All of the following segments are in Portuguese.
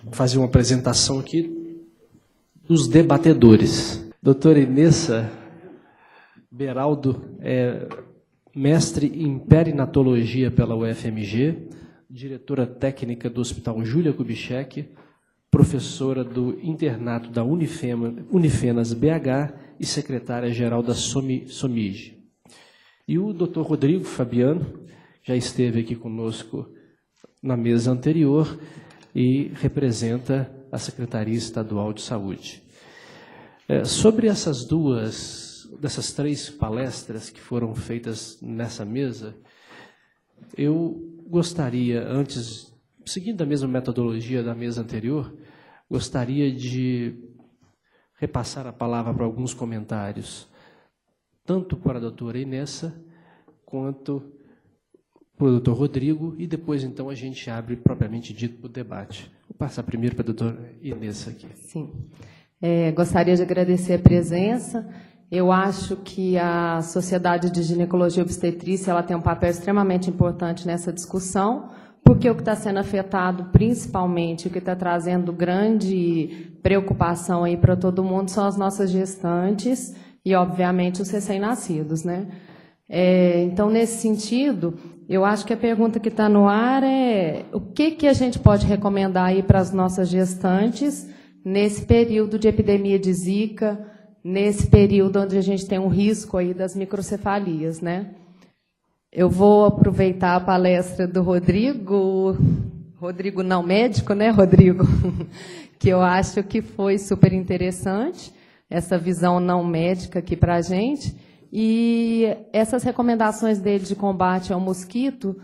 vou fazer uma apresentação aqui dos debatedores. Doutora Inessa Beraldo é mestre em perinatologia pela UFMG, diretora técnica do Hospital Júlia Kubitschek, professora do internato da Unifenas BH e secretária-geral da SOMIG. E o Dr. Rodrigo Fabiano já esteve aqui conosco na mesa anterior e representa a Secretaria Estadual de Saúde. Sobre dessas 3 palestras que foram feitas nessa mesa, eu gostaria, antes, seguindo a mesma metodologia da mesa anterior, gostaria de repassar a palavra para alguns comentários, tanto para a doutora Inessa, quanto para o doutor Rodrigo, e depois, então, a gente abre, propriamente dito, o debate. Vou passar primeiro para a doutora Inessa aqui. Sim. Gostaria de agradecer a presença. Eu acho que a Sociedade de Ginecologia e Obstetrícia ela tem um papel extremamente importante nessa discussão, porque o que está sendo afetado, principalmente, o que está trazendo grande preocupação aí para todo mundo são as nossas gestantes e, obviamente, os recém-nascidos, né? Então, nesse sentido, eu acho que a pergunta que está no ar é o que a gente pode recomendar aí para as nossas gestantes nesse período de epidemia de Zika, nesse período onde a gente tem um risco aí das microcefalias, né? Eu vou aproveitar a palestra do Rodrigo não médico, né, Rodrigo? Que eu acho que foi super interessante, essa visão não médica aqui para a gente. E essas recomendações dele de combate ao mosquito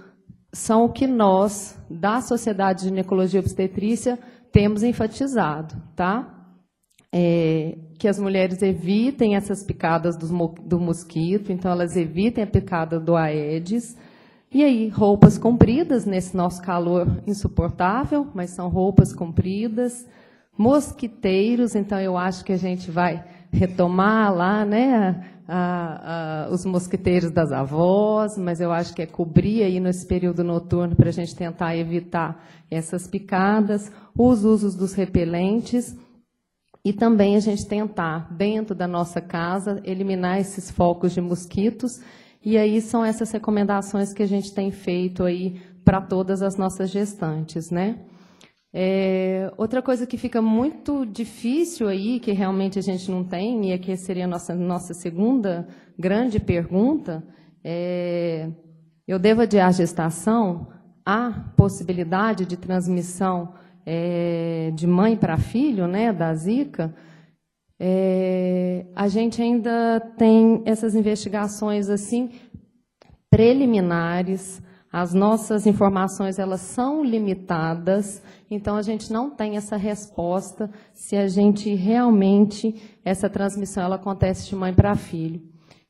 são o que nós, da Sociedade de Ginecologia e Obstetrícia, temos enfatizado, tá? Que as mulheres evitem essas picadas do mosquito, então elas evitem a picada do Aedes. E aí, roupas compridas, nesse nosso calor insuportável, mas são roupas compridas. Mosquiteiros, então eu acho que a gente vai retomar lá, né, os mosquiteiros das avós, mas eu acho que é cobrir aí nesse período noturno para a gente tentar evitar essas picadas, os usos dos repelentes e também a gente tentar, dentro da nossa casa, eliminar esses focos de mosquitos. E aí são essas recomendações que a gente tem feito aí para todas as nossas gestantes, né? Outra coisa que fica muito difícil aí, que realmente a gente não tem, e aqui seria a nossa segunda grande pergunta, eu devo adiar a gestação? Há possibilidade de transmissão de mãe para filho, né, da Zika? A gente ainda tem essas investigações assim preliminares. As nossas informações elas são limitadas, então a gente não tem essa resposta se a gente realmente, essa transmissão ela acontece de mãe para filho.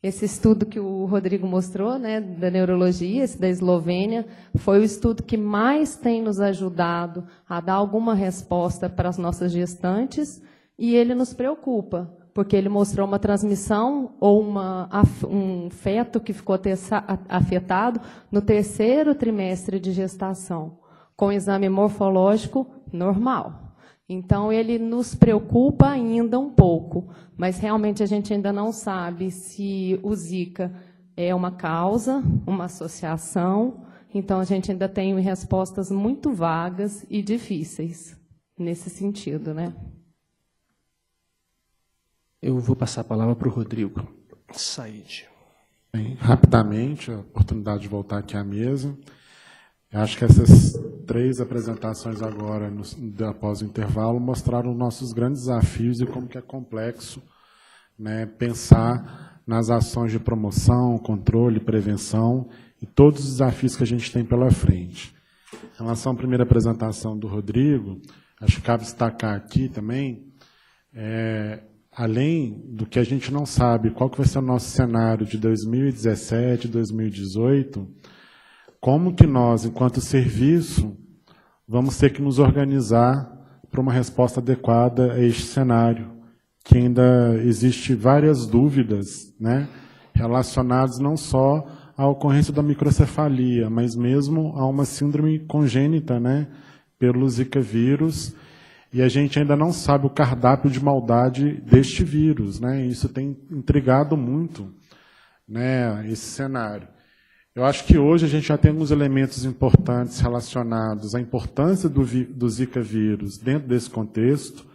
Esse estudo que o Rodrigo mostrou, né, da neurologia, esse da Eslovênia, foi o estudo que mais tem nos ajudado a dar alguma resposta para as nossas gestantes, e ele nos preocupa, porque ele mostrou uma transmissão ou um feto que ficou afetado no 3º trimestre de gestação, com exame morfológico normal. Então, ele nos preocupa ainda um pouco, mas realmente a gente ainda não sabe se o Zika é uma causa, uma associação. Então, a gente ainda tem respostas muito vagas e difíceis nesse sentido, né? Eu vou passar a palavra para o Rodrigo Said. Bem, rapidamente, a oportunidade de voltar aqui à mesa. Eu acho que essas 3 apresentações agora, após o intervalo, mostraram nossos grandes desafios e como que é complexo, né, pensar nas ações de promoção, controle, prevenção e todos os desafios que a gente tem pela frente. Em relação à primeira apresentação do Rodrigo, acho que cabe destacar aqui também, além do que a gente não sabe, qual que vai ser o nosso cenário de 2017, 2018, como que nós, enquanto serviço, vamos ter que nos organizar para uma resposta adequada a este cenário, que ainda existe várias dúvidas, né, relacionadas não só à ocorrência da microcefalia, mas mesmo a uma síndrome congênita, né, pelo Zika vírus, e a gente ainda não sabe o cardápio de maldade deste vírus, né? Isso tem intrigado muito, né, esse cenário. Eu acho que hoje a gente já tem alguns elementos importantes relacionados à importância do Zika vírus dentro desse contexto,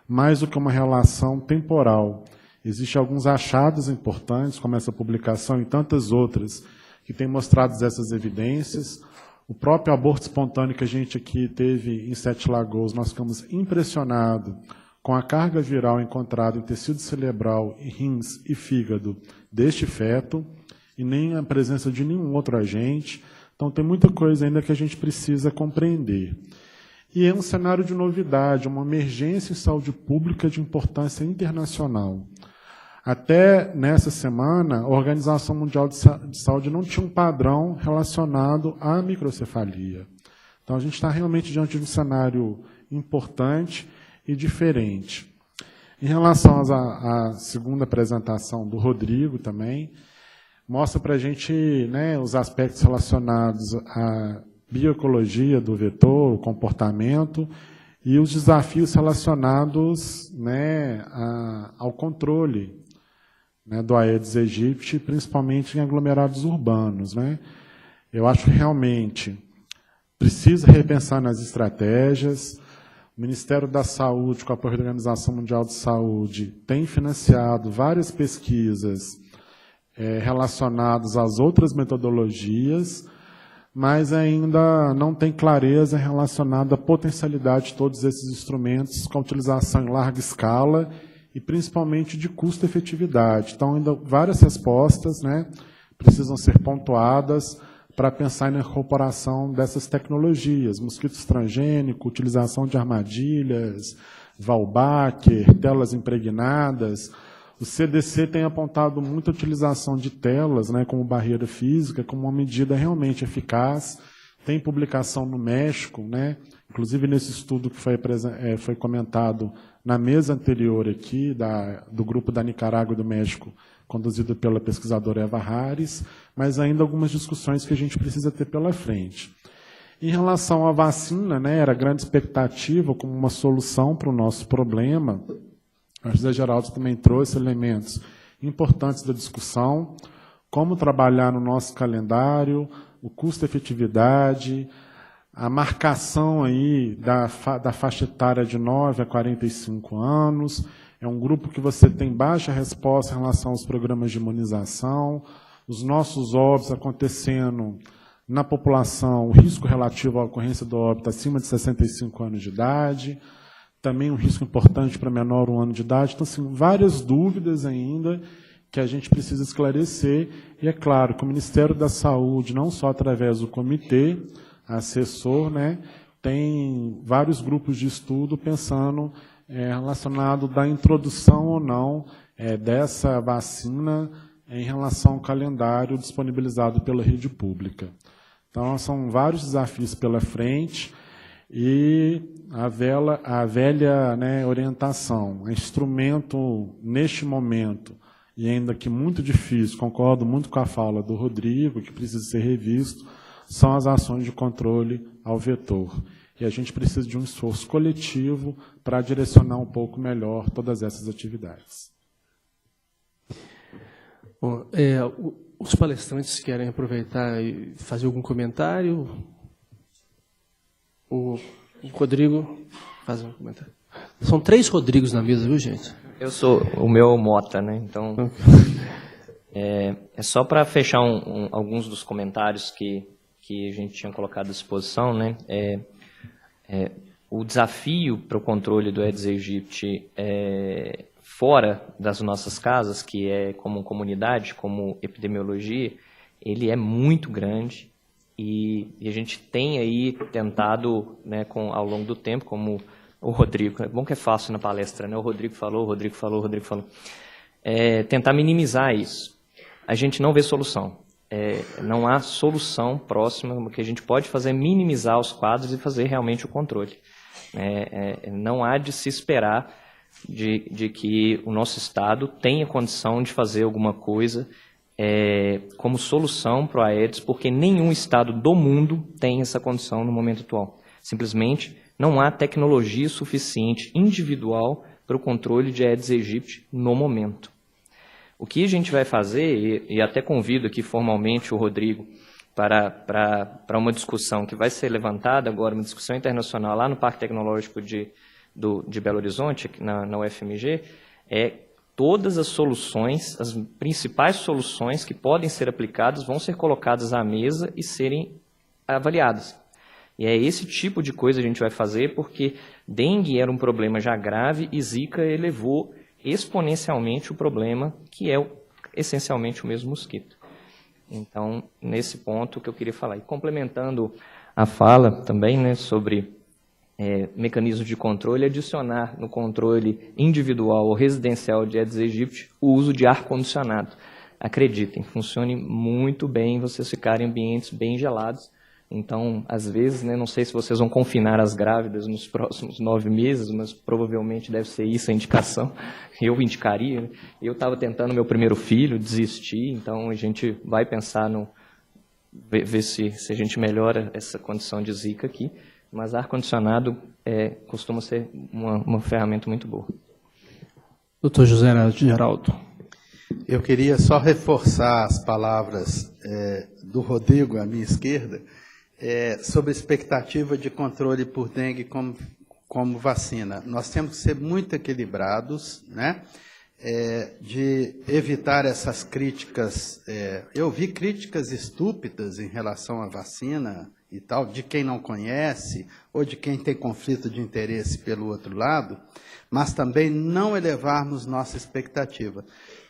mais do que uma relação temporal. Existem alguns achados importantes, como essa publicação e tantas outras, que têm mostrado essas evidências. O próprio aborto espontâneo que a gente aqui teve em Sete Lagoas, nós ficamos impressionados com a carga viral encontrada em tecido cerebral, rins e fígado deste feto, e nem a presença de nenhum outro agente. Então, tem muita coisa ainda que a gente precisa compreender. E é um cenário de novidade, uma emergência em saúde pública de importância internacional. Até nessa semana, a Organização Mundial de Saúde não tinha um padrão relacionado à microcefalia. Então, a gente está realmente diante de um cenário importante e diferente. Em relação à segunda apresentação do Rodrigo também, mostra para a gente, né, os aspectos relacionados à bioecologia do vetor, o comportamento, e os desafios relacionados, né, ao controle, né, do Aedes aegypti, principalmente em aglomerados urbanos, né. Eu acho que realmente precisa repensar nas estratégias. O Ministério da Saúde, com a apoio da Organização Mundial de Saúde, tem financiado várias pesquisas relacionadas às outras metodologias, mas ainda não tem clareza relacionada à potencialidade de todos esses instrumentos com a utilização em larga escala e principalmente de custo-efetividade. Então, ainda várias respostas, né, precisam ser pontuadas para pensar na incorporação dessas tecnologias, mosquito transgênico, utilização de armadilhas, Valbacher, telas impregnadas. O CDC tem apontado muita utilização de telas, né, como barreira física, como uma medida realmente eficaz. Tem publicação no México, né, inclusive nesse estudo que foi comentado na mesa anterior aqui, do grupo da Nicarágua e do México, conduzido pela pesquisadora Eva Harris, mas ainda algumas discussões que a gente precisa ter pela frente. Em relação à vacina, né, era grande expectativa como uma solução para o nosso problema. A José Geraldo também trouxe elementos importantes da discussão, como trabalhar no nosso calendário, o custo-efetividade, a marcação aí da faixa etária de 9 a 45 anos, é um grupo que você tem baixa resposta em relação aos programas de imunização, os nossos óbitos acontecendo na população, o risco relativo à ocorrência do óbito acima de 65 anos de idade, também um risco importante para menor 1 ano de idade. Então, assim, várias dúvidas ainda que a gente precisa esclarecer. E é claro que o Ministério da Saúde, não só através do comitê assessor, né, tem vários grupos de estudo pensando relacionado da introdução ou não dessa vacina em relação ao calendário disponibilizado pela rede pública. Então, são vários desafios pela frente. E a velha, né, orientação, o instrumento neste momento, e ainda que muito difícil, concordo muito com a fala do Rodrigo, que precisa ser revisto, são as ações de controle ao vetor. E a gente precisa de um esforço coletivo para direcionar um pouco melhor todas essas atividades. Bom, os palestrantes querem aproveitar e fazer algum comentário? O Rodrigo faz um comentário. São 3 Rodrigos na mesa, viu, gente? Eu sou o meu Mota, né? Então, é só para fechar alguns dos comentários que a gente tinha colocado à disposição, né? O desafio para o controle do Aedes aegypti fora das nossas casas, que é como comunidade, como epidemiologia, ele é muito grande. E a gente tem aí tentado, né, ao longo do tempo, como o Rodrigo, é bom que é fácil na palestra, né? O Rodrigo falou, tentar minimizar isso. A gente não vê solução. Não há solução próxima. O que a gente pode fazer é minimizar os quadros e fazer realmente o controle. Não há de se esperar de que o nosso Estado tenha condição de fazer alguma coisa como solução para o Aedes, porque nenhum Estado do mundo tem essa condição no momento atual. Simplesmente não há tecnologia suficiente individual para o controle de Aedes aegypti no momento. O que a gente vai fazer, e até convido aqui formalmente o Rodrigo para uma discussão que vai ser levantada agora, uma discussão internacional lá no Parque Tecnológico de Belo Horizonte, na UFMG, todas as soluções, as principais soluções que podem ser aplicadas vão ser colocadas à mesa e serem avaliadas. E é esse tipo de coisa que a gente vai fazer, porque dengue era um problema já grave e Zika elevou exponencialmente o problema, que é essencialmente o mesmo mosquito. Então, nesse ponto que eu queria falar. E complementando a fala também, né, sobre mecanismos de controle, adicionar no controle individual ou residencial de Aedes aegypti o uso de ar-condicionado. Acreditem, funcione muito bem vocês ficarem em ambientes bem gelados. Então, às vezes, né, não sei se vocês vão confinar as grávidas nos próximos 9 meses, mas provavelmente deve ser isso a indicação. Eu indicaria. Né? Eu estava tentando meu primeiro filho, desisti, então a gente vai pensar ver se a gente melhora essa condição de Zika aqui. Mas ar-condicionado costuma ser uma ferramenta muito boa. Doutor José Geraldo. Eu queria só reforçar as palavras do Rodrigo, à minha esquerda, sobre a expectativa de controle por dengue como vacina. Nós temos que ser muito equilibrados, né? De evitar essas críticas. Eu vi críticas estúpidas em relação à vacina e tal, de quem não conhece, ou de quem tem conflito de interesse pelo outro lado, mas também não elevarmos nossa expectativa.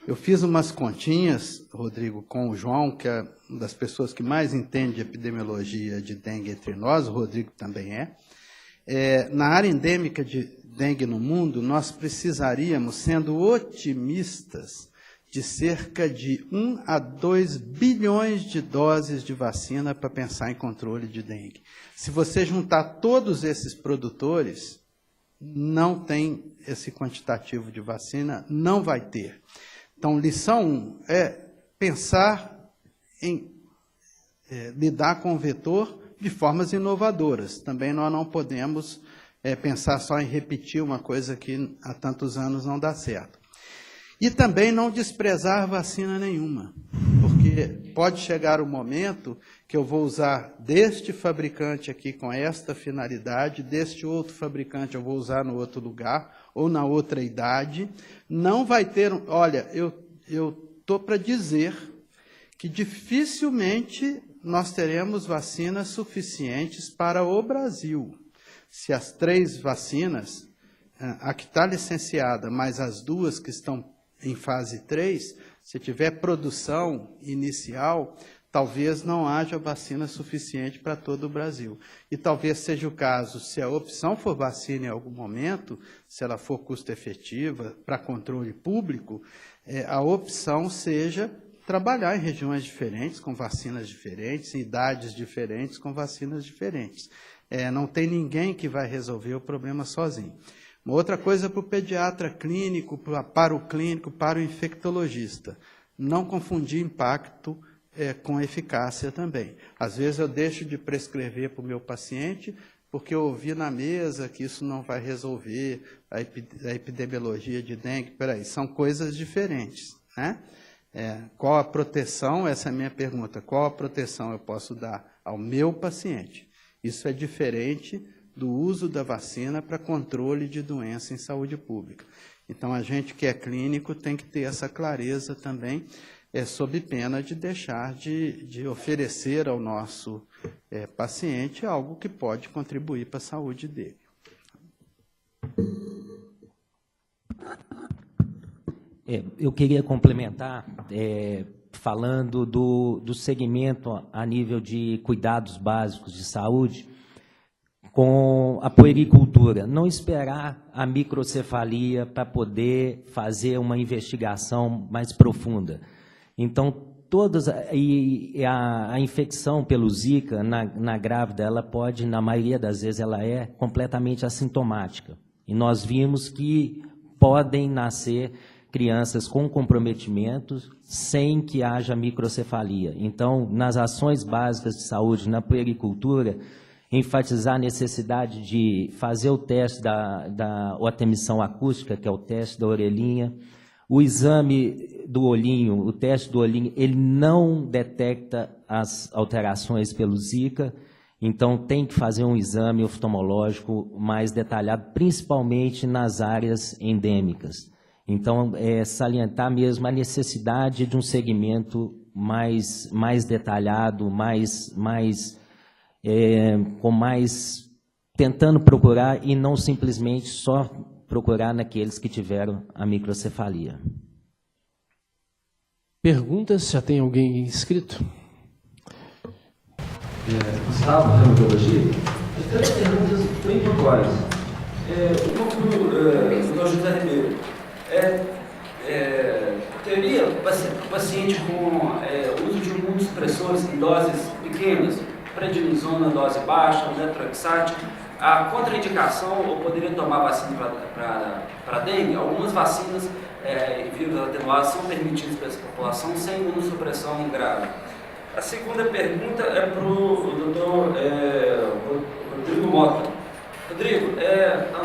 Eu fiz umas continhas, Rodrigo, com o João, que é uma das pessoas que mais entende de epidemiologia de dengue entre nós, o Rodrigo também na área endêmica de dengue no mundo, nós precisaríamos, sendo otimistas, de cerca de 1 a 2 bilhões de doses de vacina para pensar em controle de dengue. Se você juntar todos esses produtores, não tem esse quantitativo de vacina, não vai ter. Então, lição 1 é pensar em lidar com o vetor de formas inovadoras. Também nós não podemos pensar só em repetir uma coisa que há tantos anos não dá certo. E também não desprezar vacina nenhuma, porque pode chegar o momento que eu vou usar deste fabricante aqui com esta finalidade, deste outro fabricante eu vou usar no outro lugar, ou na outra idade. Não vai ter... Olha, eu estou para dizer que dificilmente nós teremos vacinas suficientes para o Brasil. Se as 3 vacinas, a que está licenciada, mais as 2 que estão em fase 3, se tiver produção inicial, talvez não haja vacina suficiente para todo o Brasil. E talvez seja o caso, se a opção for vacina em algum momento, se ela for custo-efetiva para controle público, a opção seja trabalhar em regiões diferentes, com vacinas diferentes, em idades diferentes, com vacinas diferentes. Não tem ninguém que vai resolver o problema sozinho. Uma outra coisa para o pediatra clínico, para o clínico, para o infectologista. Não confundir impacto com eficácia também. Às vezes eu deixo de prescrever para o meu paciente porque eu ouvi na mesa que isso não vai resolver a epidemiologia de dengue. Peraí, são coisas diferentes, né? Qual a proteção? Essa é a minha pergunta. Qual a proteção eu posso dar ao meu paciente? Isso é diferente do uso da vacina para controle de doença em saúde pública. Então, a gente que é clínico tem que ter essa clareza também, sob pena de deixar de oferecer ao nosso paciente algo que pode contribuir para a saúde dele. Eu queria complementar, falando do segmento a nível de cuidados básicos de saúde, com a puericultura, não esperar a microcefalia para poder fazer uma investigação mais profunda. Então, a infecção pelo Zika na grávida, ela pode, na maioria das vezes, ela é completamente assintomática. E nós vimos que podem nascer crianças com comprometimentos sem que haja microcefalia. Então, nas ações básicas de saúde, na puericultura, enfatizar a necessidade de fazer o teste da emissão acústica, que é o teste da orelhinha. O exame do olhinho, o teste do olhinho, ele não detecta as alterações pelo Zika, então tem que fazer um exame oftalmológico mais detalhado, principalmente nas áreas endêmicas. Então, salientar mesmo a necessidade de um segmento mais detalhado, tentando procurar e não simplesmente só procurar naqueles que tiveram a microcefalia. Perguntas? Já tem alguém inscrito? Gustavo, reumatologia. Três perguntas bem pontuais. Uma para o Dr. José Ribeiro. Teria paciente com uso de imunossupressores em doses pequenas, prednisona, dose baixa, methotrexate, a contraindicação, ou poderia tomar vacina para dengue? Algumas vacinas e vírus atenuados são permitidos para essa população sem imunossupressão grave. A segunda pergunta é para o doutor Rodrigo Mota. Rodrigo,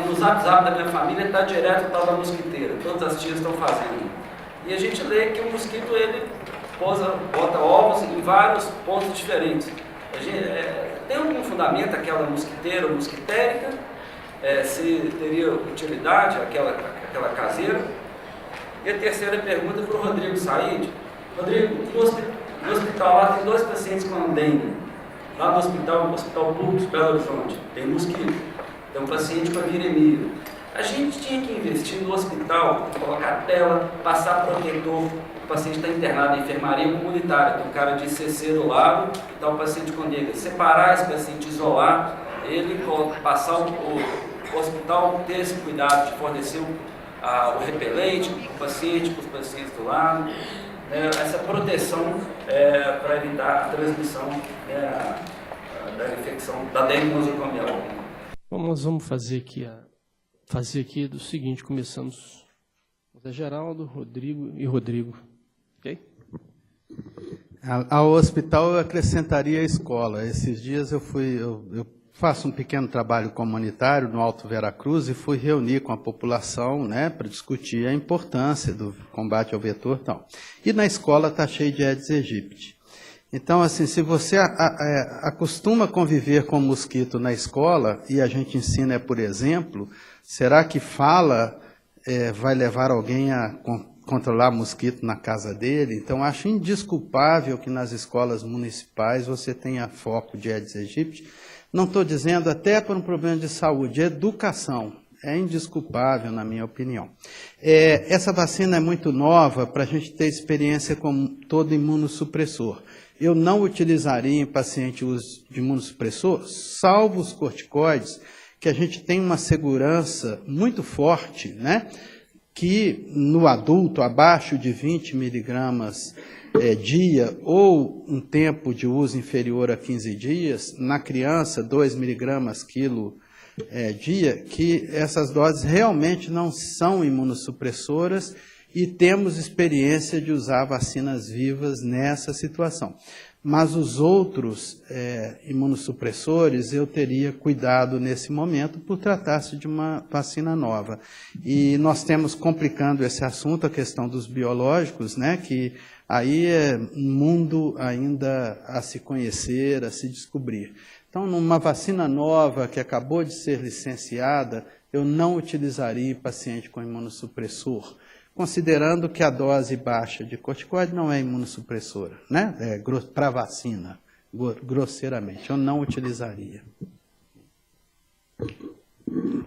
no zap da minha família está direto o tal da mosquiteira, todas as tias estão fazendo. E a gente lê que o mosquito ele bota ovos em vários pontos diferentes. Tem algum fundamento aquela mosquiteira ou mosquitérica? Se teria utilidade aquela caseira? E a terceira pergunta é para o Rodrigo Said. Rodrigo, no hospital lá tem 2 pacientes com dengue. Lá no hospital público de Belo Horizonte, tem mosquito. Tem um paciente com a viremia. A gente tinha que investir no hospital, colocar tela, passar protetor. O paciente está internado em enfermaria comunitária, tem um cara de CC do lado e está o paciente com dengue. Separar esse paciente, isolar ele, passar o hospital ter esse cuidado de fornecer o repelente para os pacientes do lado. Essa proteção para evitar a transmissão da infecção da dengue nosocomial. Nós vamos fazer aqui do seguinte, começamos com Zé Geraldo, Rodrigo e Rodrigo. Ok? Ao hospital eu acrescentaria a escola. Esses dias eu faço um pequeno trabalho comunitário no Alto Veracruz e fui reunir com a população, né, para discutir a importância do combate ao vetor e tal. E na escola está cheio de Aedes aegypti. Então, assim, se você acostuma conviver com mosquito na escola, e a gente ensina, por exemplo, será que fala vai levar alguém a controlar mosquito na casa dele? Então, acho indesculpável que nas escolas municipais você tenha foco de Aedes aegypti. Não estou dizendo até por um problema de saúde, educação. É indesculpável, na minha opinião. Essa vacina é muito nova para a gente ter experiência com todo imunossupressor. Eu não utilizaria em paciente uso de imunossupressor, salvo os corticoides, que a gente tem uma segurança muito forte, né? Que no adulto, abaixo de 20 miligramas dia, ou um tempo de uso inferior a 15 dias, na criança, 2 miligramas quilo dia, que essas doses realmente não são imunossupressoras e temos experiência de usar vacinas vivas nessa situação. Mas os outros imunossupressores eu teria cuidado nesse momento por tratar-se de uma vacina nova. E nós temos, complicando esse assunto, a questão dos biológicos, né, que aí é um mundo ainda a se conhecer, a se descobrir. Então, numa vacina nova que acabou de ser licenciada, eu não utilizaria em paciente com imunossupressor, considerando que a dose baixa de corticoide não é imunossupressora, né? Para vacina, grosseiramente, eu não utilizaria.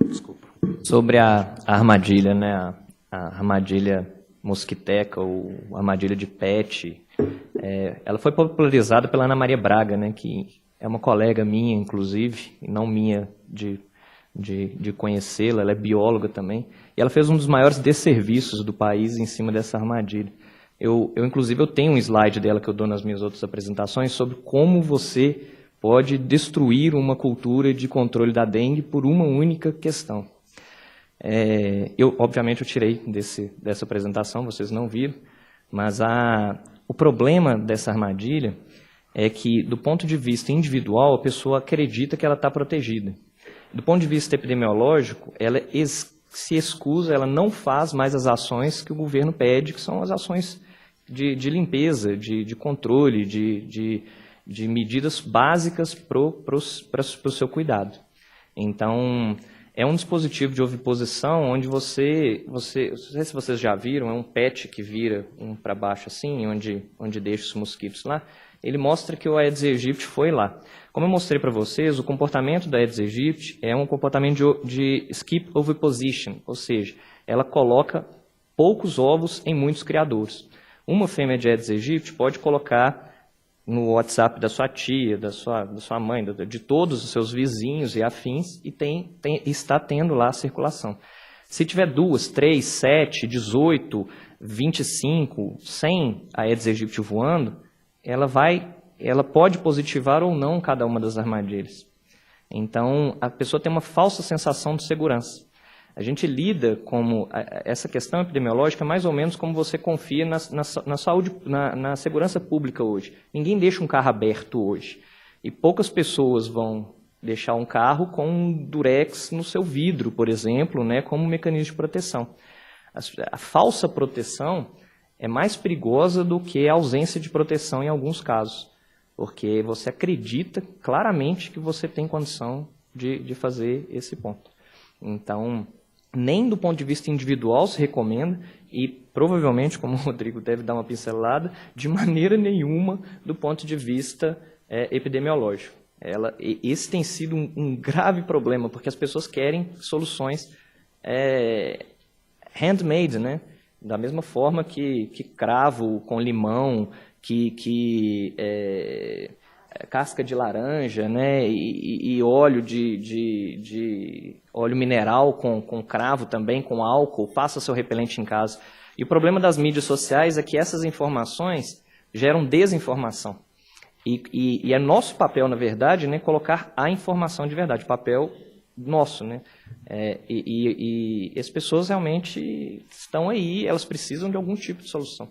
Desculpa. Sobre a armadilha, né? A armadilha mosquiteca ou armadilha de PET, ela foi popularizada pela Ana Maria Braga, né? Que é uma colega minha, inclusive, e não minha de conhecê-la, ela é bióloga também, e ela fez um dos maiores desserviços do país em cima dessa armadilha. Inclusive, eu tenho um slide dela que eu dou nas minhas outras apresentações sobre como você pode destruir uma cultura de controle da dengue por uma única questão. Obviamente, eu tirei dessa apresentação, vocês não viram, mas o problema dessa armadilha é que, do ponto de vista individual, a pessoa acredita que ela está protegida. Do ponto de vista epidemiológico, ela se excusa, ela não faz mais as ações que o governo pede, que são as ações de limpeza, de controle, de medidas básicas para o seu cuidado. Então, é um dispositivo de oviposição onde não sei se vocês já viram, é um patch que vira um para baixo assim, onde deixa os mosquitos lá. Ele mostra que o Aedes aegypti foi lá. Como eu mostrei para vocês, o comportamento da Aedes aegypti é um comportamento de skip oviposition, ou seja, ela coloca poucos ovos em muitos criadouros. Uma fêmea de Aedes aegypti pode colocar no WhatsApp da sua tia, da sua mãe, de todos os seus vizinhos e afins, e está tendo lá a circulação. Se tiver 2, 3, 7, 18, 25, 100 Aedes aegypti voando, ela pode positivar ou não cada uma das armadilhas. Então, a pessoa tem uma falsa sensação de segurança. A gente lida como essa questão epidemiológica mais ou menos como você confia na saúde, na segurança pública hoje. Ninguém deixa um carro aberto hoje. E poucas pessoas vão deixar um carro com um durex no seu vidro, por exemplo, né, como mecanismo de proteção. A falsa proteção é mais perigosa do que a ausência de proteção em alguns casos, porque você acredita claramente que você tem condição de fazer esse ponto. Então, nem do ponto de vista individual se recomenda, e provavelmente, como o Rodrigo deve dar uma pincelada, de maneira nenhuma do ponto de vista epidemiológico. Esse tem sido um grave problema, porque as pessoas querem soluções handmade, né? Da mesma forma que cravo com limão, que casca de laranja, né, e óleo de óleo mineral com cravo também, com álcool, faça seu repelente em casa. E o problema das mídias sociais é que essas informações geram desinformação. E é nosso papel, na verdade, né, colocar a informação de verdade, papel nosso, né? E as pessoas realmente estão aí, elas precisam de algum tipo de solução.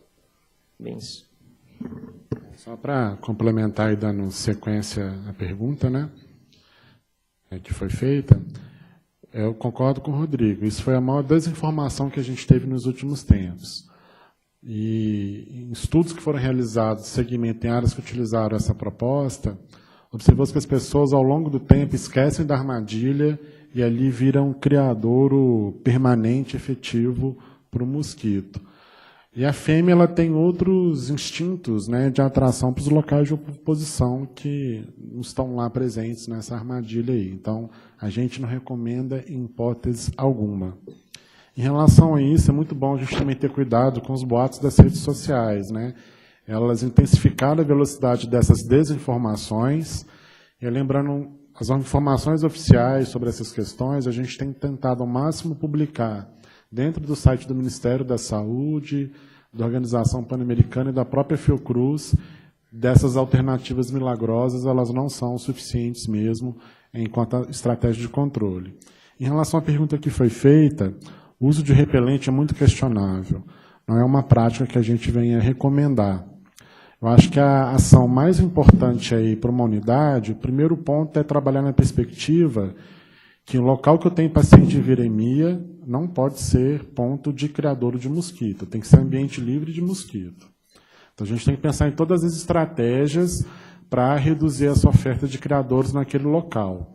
Bem isso. Só para complementar e dando sequência à pergunta, né, que foi feita, eu concordo com o Rodrigo. Isso foi a maior desinformação que a gente teve nos últimos tempos. E em estudos que foram realizados, segmento em áreas que utilizaram essa proposta, observou-se que as pessoas, ao longo do tempo, esquecem da armadilha e ali viram um criadouro permanente, efetivo, para o mosquito. E a fêmea ela tem outros instintos, né, de atração para os locais de oposição que não estão lá presentes nessa armadilha aí. Então, a gente não recomenda em hipótese alguma. Em relação a isso, é muito bom a gente também ter cuidado com os boatos das redes sociais, né? Elas intensificaram a velocidade dessas desinformações. E lembrando, as informações oficiais sobre essas questões, a gente tem tentado ao máximo publicar dentro do site do Ministério da Saúde, da Organização Pan-Americana e da própria Fiocruz. Dessas alternativas milagrosas, elas não são suficientes mesmo enquanto estratégia de controle. Em relação à pergunta que foi feita, o uso de repelente é muito questionável. Não é uma prática que a gente venha recomendar. Eu acho que a ação mais importante aí para uma unidade, o primeiro ponto é trabalhar na perspectiva que o local que eu tenho paciente de viremia não pode ser ponto de criadouro de mosquito, tem que ser ambiente livre de mosquito. Então, a gente tem que pensar em todas as estratégias para reduzir essa oferta de criadouros naquele local.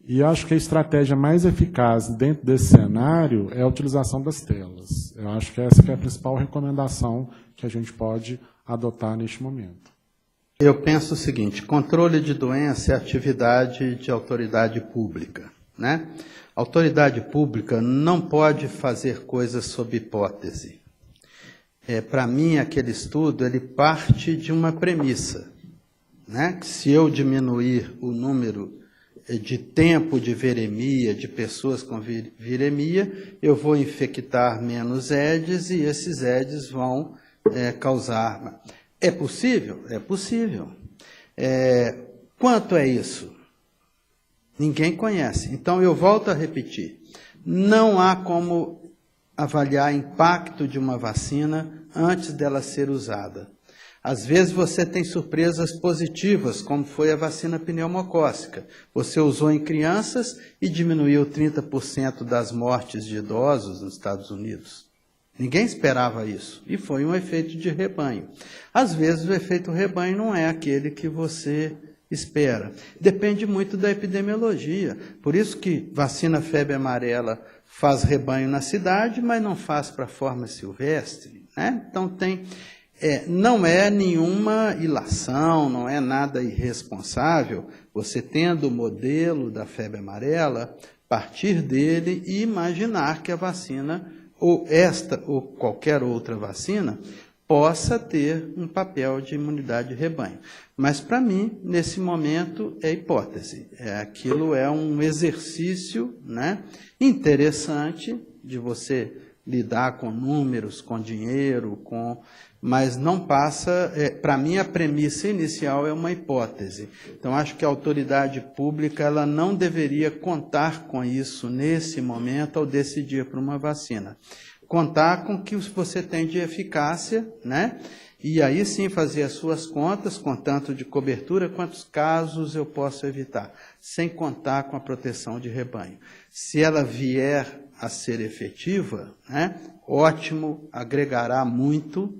E eu acho que a estratégia mais eficaz dentro desse cenário é a utilização das telas. Eu acho que essa que é a principal recomendação que a gente pode adotar neste momento. Eu penso o seguinte, controle de doença é atividade de autoridade pública, né? A autoridade pública não pode fazer coisas sob hipótese. Para mim, aquele estudo ele parte de uma premissa, né? Que se eu diminuir o número de tempo de viremia, de pessoas com viremia, eu vou infectar menos Aedes e esses Aedes vão causar. É possível? É possível. Quanto é isso? Ninguém conhece. Então, eu volto a repetir. Não há como avaliar o impacto de uma vacina antes dela ser usada. Às vezes você tem surpresas positivas, como foi a vacina pneumocócica. Você usou em crianças e diminuiu 30% das mortes de idosos nos Estados Unidos. Ninguém esperava isso, e foi um efeito de rebanho. Às vezes o efeito rebanho não é aquele que você espera. Depende muito da epidemiologia. Por isso que vacina febre amarela faz rebanho na cidade, mas não faz para a forma silvestre, né? Então não é nenhuma ilação, não é nada irresponsável você tendo o modelo da febre amarela, partir dele e imaginar que a vacina, ou esta ou qualquer outra vacina, possa ter um papel de imunidade de rebanho. Mas, para mim, nesse momento, é hipótese. Aquilo é um exercício, né, interessante de você lidar com números, com dinheiro, mas não passa... para mim, a premissa inicial é uma hipótese. Então, acho que a autoridade pública ela não deveria contar com isso nesse momento ao decidir por uma vacina. Contar com o que você tem de eficácia, né? E aí sim fazer as suas contas, com tanto de cobertura, quantos casos eu posso evitar, sem contar com a proteção de rebanho. Se ela vier a ser efetiva, né, ótimo, agregará muito,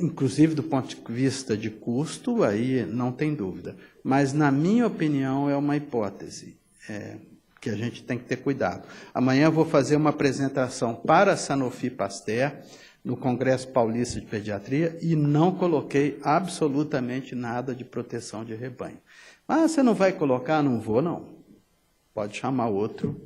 inclusive do ponto de vista de custo, aí não tem dúvida. Mas, na minha opinião, é uma hipótese. Que a gente tem que ter cuidado. Amanhã eu vou fazer uma apresentação para a Sanofi Pasteur, no Congresso Paulista de Pediatria, e não coloquei absolutamente nada de proteção de rebanho. Ah, você não vai colocar? Não vou, não. Pode chamar outro.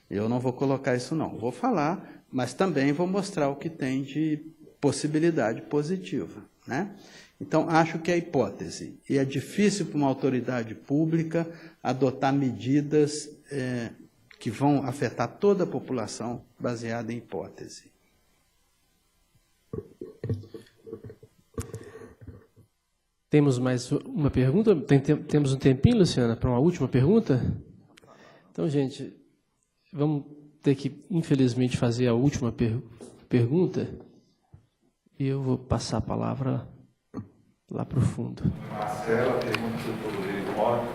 Eu não vou colocar isso, não. Vou falar, mas também vou mostrar o que tem de possibilidade positiva, né? Então, acho que é hipótese. E é difícil para uma autoridade pública adotar medidas que vão afetar toda a população baseada em hipótese. Temos mais uma pergunta? Temos um tempinho, Luciana, para uma última pergunta? Então, gente, vamos ter que, infelizmente, fazer a última pergunta. E eu vou passar a palavra lá para o fundo. Marcela pergunta para o Dr. Rodrigo Mota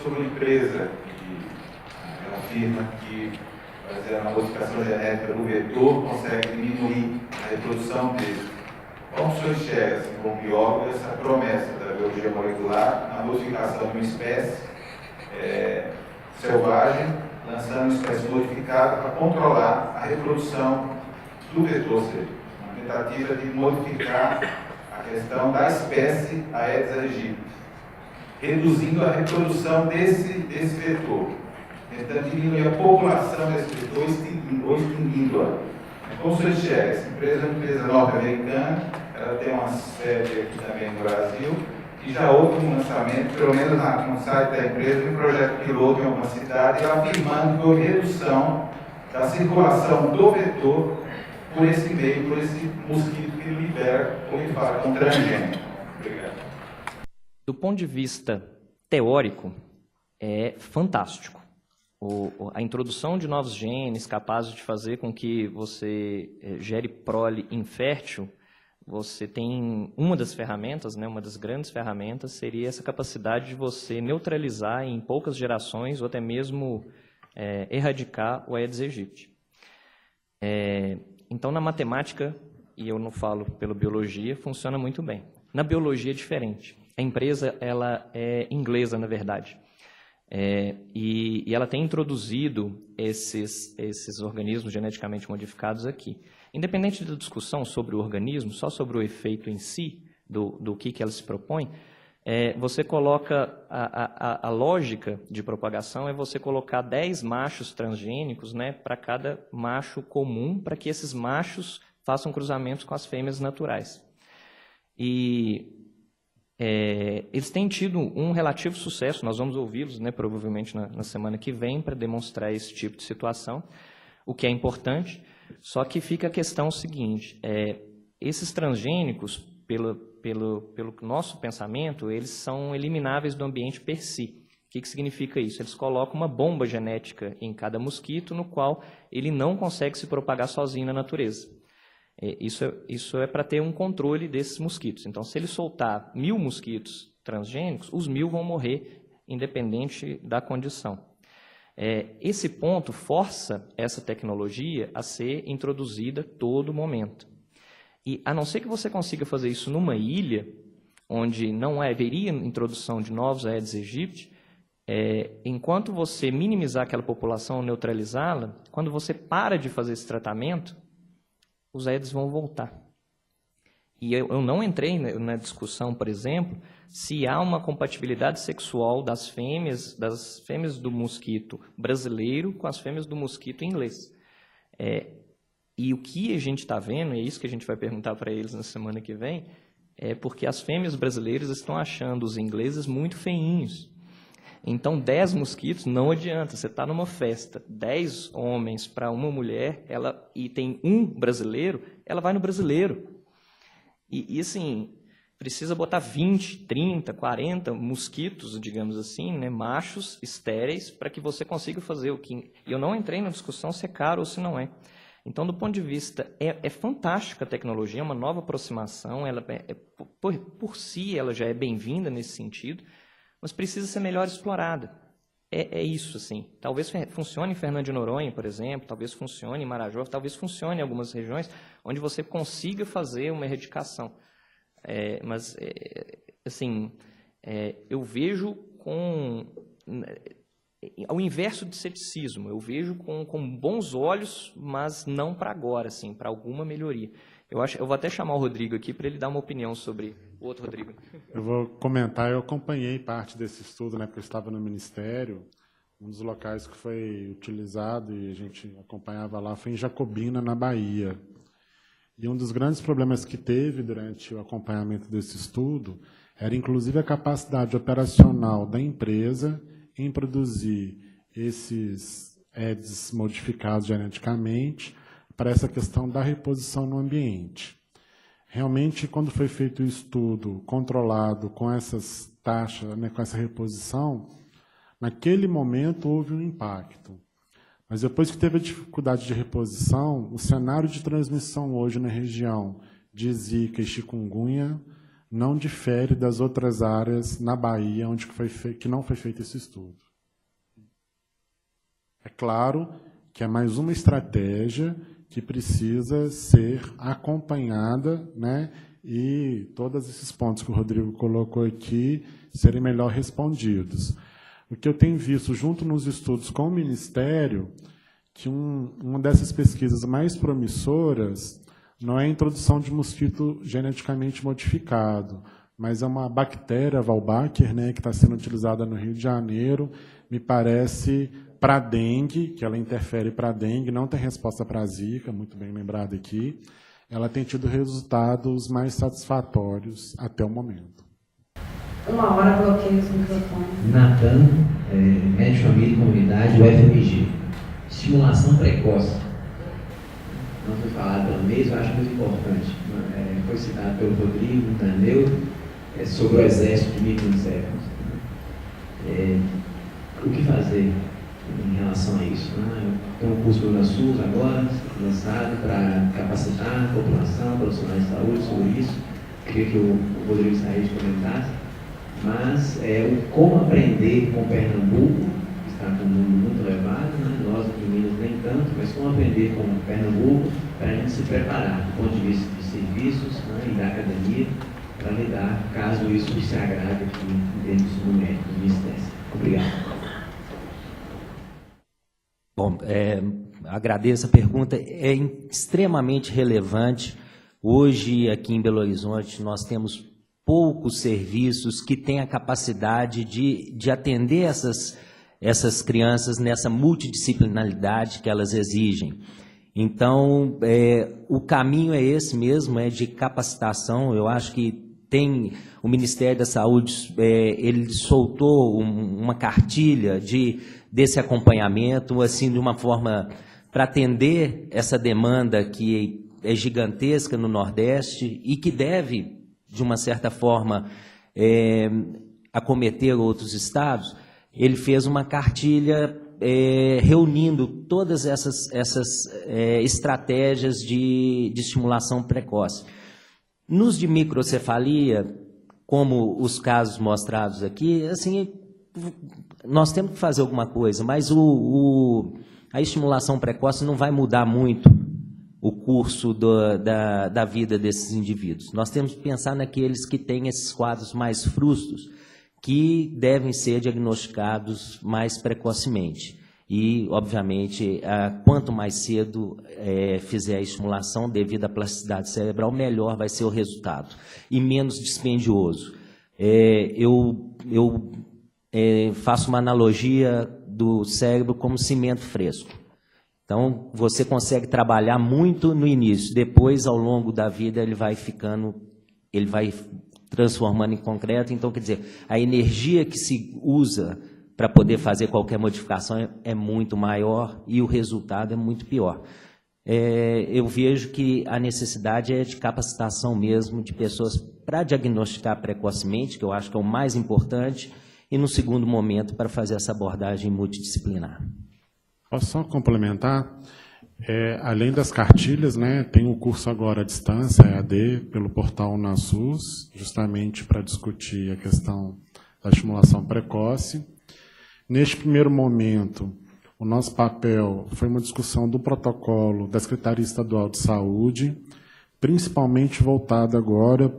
sobre uma empresa que afirma que, baseada na modificação genética do vetor, consegue diminuir a reprodução dele. Como o senhor enxerga, assim, como biólogo, essa promessa da biologia molecular na modificação de uma espécie selvagem, lançando uma espécie modificada para controlar a reprodução do vetor, ou seja, uma tentativa de modificar a questão da espécie Aedes aegypti, reduzindo a reprodução desse vetor, tentando diminuir a população desse vetor ou extinguindo-a. Como você enxerga, essa empresa é uma empresa norte-americana, ela tem uma sede aqui também no Brasil, e já houve um lançamento, pelo menos no site da empresa, de um projeto piloto em alguma cidade, afirmando que houve redução da circulação do vetor por esse meio, por esse mosquito que libera o infarto transgênico. Obrigado. Do ponto de vista teórico, é fantástico. A introdução de novos genes capazes de fazer com que você gere prole infértil, você tem uma das ferramentas, né, uma das grandes ferramentas, seria essa capacidade de você neutralizar em poucas gerações ou até mesmo erradicar o Aedes aegypti. Então, na matemática, e eu não falo pela biologia, funciona muito bem. Na biologia é diferente. A empresa ela é inglesa, na verdade. E ela tem introduzido esses organismos geneticamente modificados aqui. Independente da discussão sobre o organismo, só sobre o efeito em si, do que ela se propõe, você coloca, a lógica de propagação é você colocar 10 machos transgênicos, né, para cada macho comum, para que esses machos façam cruzamentos com as fêmeas naturais. E eles têm tido um relativo sucesso, nós vamos ouvi-los, né, provavelmente na semana que vem, para demonstrar esse tipo de situação, o que é importante, só que fica a questão seguinte, esses transgênicos, pelo nosso pensamento, eles são elimináveis do ambiente per si. O que significa isso? Eles colocam uma bomba genética em cada mosquito, no qual ele não consegue se propagar sozinho na natureza. Isso é para ter um controle desses mosquitos. Então, se ele soltar 1000 mosquitos transgênicos, os 1000 vão morrer, independente da condição. Esse ponto força essa tecnologia a ser introduzida a todo momento. E, a não ser que você consiga fazer isso numa ilha, onde não haveria introdução de novos Aedes aegypti, enquanto você minimizar aquela população, neutralizá-la, quando você para de fazer esse tratamento, os Aedes vão voltar. E eu não entrei na discussão, por exemplo, se há uma compatibilidade sexual das fêmeas do mosquito brasileiro com as fêmeas do mosquito inglês. E o que a gente está vendo, é isso que a gente vai perguntar para eles na semana que vem, é porque as fêmeas brasileiras estão achando os ingleses muito feinhos. Então, 10 mosquitos não adianta. Você está numa festa, 10 homens para uma mulher, e tem um brasileiro, ela vai no brasileiro. E assim, precisa botar 20, 30, 40 mosquitos, digamos assim, né, machos estéreis, para que você consiga fazer o que... E eu não entrei na discussão se é caro ou se não é. Então, do ponto de vista, é fantástica a tecnologia, é uma nova aproximação, ela por si ela já é bem-vinda nesse sentido, mas precisa ser melhor explorada. É isso, assim. Talvez funcione em Fernando de Noronha, por exemplo, talvez funcione em Marajó, talvez funcione em algumas regiões onde você consiga fazer uma erradicação. Mas, assim, eu vejo ao inverso de ceticismo, eu vejo com bons olhos, mas não para agora, assim, para alguma melhoria. Eu vou até chamar o Rodrigo aqui para ele dar uma opinião sobre o outro Rodrigo. Eu vou comentar, eu acompanhei parte desse estudo, né, porque eu estava no Ministério. Um dos locais que foi utilizado e a gente acompanhava lá foi em Jacobina, na Bahia. E um dos grandes problemas que teve durante o acompanhamento desse estudo era, inclusive, a capacidade operacional da empresa em produzir esses Aedes modificados geneticamente para essa questão da reposição no ambiente. Realmente, quando foi feito o estudo controlado com essas taxas, né, com essa reposição, naquele momento houve um impacto. Mas depois que teve a dificuldade de reposição, o cenário de transmissão hoje na região de Zika e chikungunya não difere das outras áreas na Bahia onde que não foi feito esse estudo. É claro que é mais uma estratégia que precisa ser acompanhada, né, e todos esses pontos que o Rodrigo colocou aqui serem melhor respondidos. O que eu tenho visto junto nos estudos com o Ministério, que uma dessas pesquisas mais promissoras não é a introdução de mosquito geneticamente modificado, mas é uma bactéria, Wolbachia, né, que está sendo utilizada no Rio de Janeiro, me parece, para a dengue, que ela interfere para a dengue, não tem resposta para a Zika, muito bem lembrado aqui, ela tem tido resultados mais satisfatórios até o momento. Uma hora bloqueei os microfones. Natan, médico família e comunidade, UFMG. Estimulação precoce. Não foi falado pelo mês, eu acho muito importante. Foi citado pelo Rodrigo, Tadeu, sobre o exército de microinsetos. O que fazer em relação a isso? Tem um curso da SUS agora, lançado para capacitar a população, profissionais de saúde sobre isso. Queria que o Rodrigo Said comentasse. Mas como aprender com Pernambuco, que está com um número muito elevado, né? Nós aqui em Minas nem tanto, mas como aprender com Pernambuco para a gente se preparar do ponto de vista de serviços, né, e da academia, para lidar, caso isso se agrave aqui em termos numéricos de incidência. Obrigado. Bom, agradeço a pergunta, é extremamente relevante. Hoje, aqui em Belo Horizonte, nós temos poucos serviços que têm a capacidade de atender essas crianças nessa multidisciplinaridade que elas exigem. Então, o caminho é esse mesmo, é de capacitação. Eu acho que o Ministério da Saúde, ele soltou uma cartilha desse acompanhamento, assim, de uma forma para atender essa demanda que é gigantesca no Nordeste e que deve, de uma certa forma, acometer outros estados. Ele fez uma cartilha reunindo todas essas estratégias de estimulação precoce. Nos de microcefalia, como os casos mostrados aqui, assim, nós temos que fazer alguma coisa, mas a estimulação precoce não vai mudar muito o curso da vida desses indivíduos. Nós temos que pensar naqueles que têm esses quadros mais frustros, que devem ser diagnosticados mais precocemente. E, obviamente, quanto mais cedo fizer a estimulação devido à plasticidade cerebral, melhor vai ser o resultado e menos dispendioso. Eu faço uma analogia do cérebro como cimento fresco. Então, você consegue trabalhar muito no início, depois, ao longo da vida, ele vai transformando em concreto. Então, quer dizer, a energia que se usa para poder fazer qualquer modificação é muito maior e o resultado é muito pior. Eu vejo que a necessidade é de capacitação mesmo de pessoas para diagnosticar precocemente, que eu acho que é o mais importante, e no segundo momento para fazer essa abordagem multidisciplinar. Posso só complementar? Além das cartilhas, né, tem o curso agora à distância, EAD, pelo portal UnaSUS, justamente para discutir a questão da estimulação precoce. Neste primeiro momento, o nosso papel foi uma discussão do protocolo da Secretaria Estadual de Saúde, principalmente voltada agora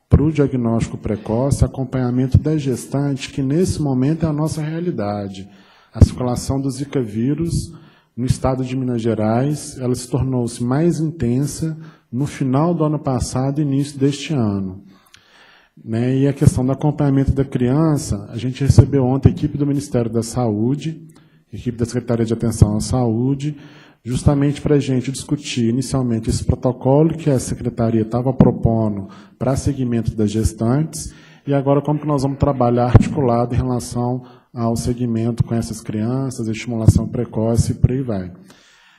para o diagnóstico precoce, acompanhamento da gestante, que nesse momento é a nossa realidade. A circulação do Zika vírus no estado de Minas Gerais, ela se tornou-se mais intensa no final do ano passado e início deste ano. Né? E a questão do acompanhamento da criança, a gente recebeu ontem a equipe do Ministério da Saúde, a equipe da Secretaria de Atenção à Saúde, justamente para a gente discutir inicialmente esse protocolo que a Secretaria estava propondo para seguimento das gestantes, e agora como que nós vamos trabalhar articulado em relação ao segmento com essas crianças, a estimulação precoce e por aí vai.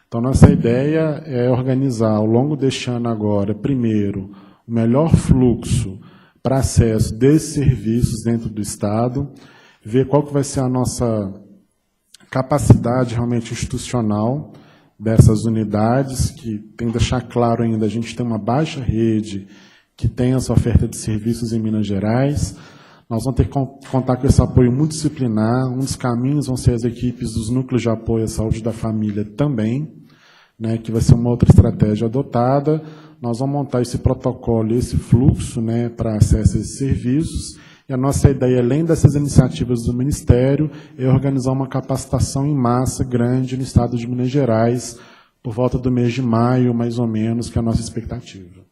Então, nossa ideia é organizar, ao longo deste ano agora, primeiro, o melhor fluxo para acesso desses serviços dentro do Estado, ver qual que vai ser a nossa capacidade realmente institucional dessas unidades, que tem que deixar claro ainda, a gente tem uma baixa rede que tem essa oferta de serviços em Minas Gerais. Nós vamos ter que contar com esse apoio multidisciplinar. Um dos caminhos vão ser as equipes dos núcleos de apoio à saúde da família também, né, que vai ser uma outra estratégia adotada. Nós vamos montar esse protocolo, esse fluxo, né, para acesso a esses serviços. E a nossa ideia, além dessas iniciativas do Ministério, é organizar uma capacitação em massa grande no estado de Minas Gerais, por volta do mês de maio, mais ou menos, que é a nossa expectativa.